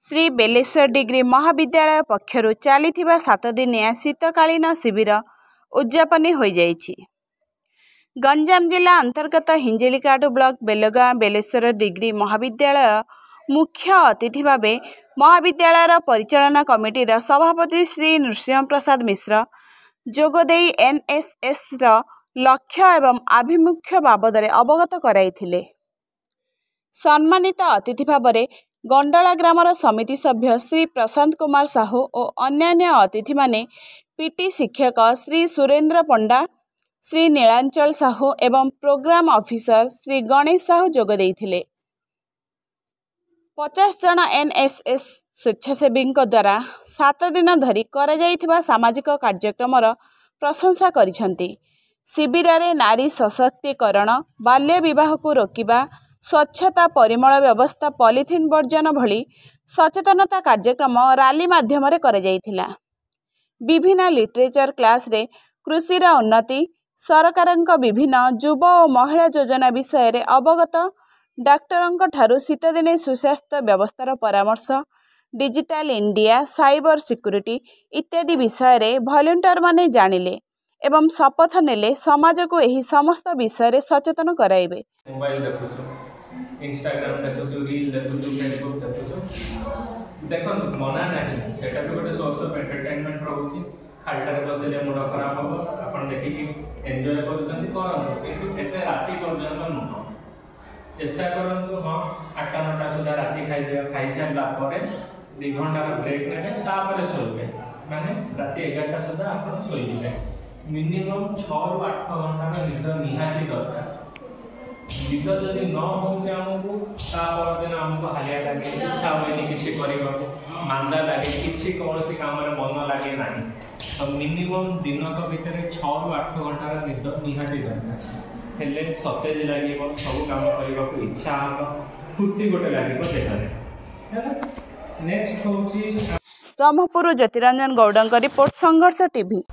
Shri Beleshwar degree महाविद्यालय पक्षरु चलिथिबा 7 दिनिया शीतकालीन शिविर उद्यापन हो जाइछि। गंजाम जिला अंतर्गत हिंजिलिकाटु ब्लॉक बेलगाँ बेलेश्वर डिग्री महाविद्यालय मुख्य अतिथि भावे महाविद्यालय परिचालना कमिटीर सभापति श्री नृसिंह प्रसाद मिश्र जोगदेई एनएसएस लक्ष्य एवं आभिमुख्य बाबदरे अवगत कराइथिले। सम्मानित अतिथि भाव गंडला ग्रामर समिति सभ्य श्री प्रशांत कुमार साहू और अन्यान्य अतिथि माने पीटी शिक्षक श्री सुरेंद्र पंडा, श्री नीलांचल साहू एवं प्रोग्राम ऑफिसर श्री गणेश साहू जोग देइथिले। 50 जन एनएसएस स्वेच्छासेवी द्वारा 7 दिन धरी करा जाइथिबा सामाजिक कार्यक्रमर प्रशंसा करिसंती। शिविर रे नारी सशक्तिकरण, बाल्य विवाह को रोकिबा, स्वच्छता, परिमल व्यवस्था, पॉलिथिन वर्जन भली सचेतनता कार्यक्रम रैली माध्यम करा जाइथिला। विभिन्न लिटरेचर क्लास रे कृषि उन्नति, सरकारक विभिन्न युवा और महिला योजना विषय रे अवगत, डाक्तरंक ठारू शीत दिने सुस्वास्थ्य व्यवस्थार परामर्श, डिजिटल इंडिया, साइबर सिक्योरिटी इत्यादि विषय रे वॉलंटियर माने जानिले एवं शपथ नेले समाज को यही समस्त विषय रे सचेतन कराइबे। मोबाइल देखुछु, इंस्टाग्राम देखुछु, रील देखुछु, फेसबुक देखुछु, देखन मना नहीं, सेटा भी गोटे सोर्स ऑफ एंटरटेनमेंट रहउची। खालटारे बसेले मुड खराब हो, आपण देखि कि एन्जॉय करूछंती करन, किंतु एते राती पर्यंत नुह। चेष्टा करंतु हां 8-9टा सुधा राती खाइ दियो, खाइ सारला परे 2 घंटा ब्रेक नेबे, तापरे सोइबे। माने राती 11टा सुधा आपण सोइ जिवे। मिनिमम 6 ରୁ 8 घंटा निद निहाती दरकार। निद जदि न होचे हमकु तापर दिन हमकु हालिया लागे, इच्छा होइनी किछि करिबाकू, मांदा लागे, किछि कोनोसी काम रे मन लागे नाही। तो मिनिमम दिनक भितरे 6 ରୁ 8 घंटा निद निहाती दरकार। हेले सतेज लागिबो, सब काम करिबाकू इच्छा हबो, फुर्ती गोटे लागिबो देहरे। हैला नेक्स्ट होची ब्रह्मपुर ज्योतिरंजन गौड़ंक रिपोर्ट संघर्ष टीवी।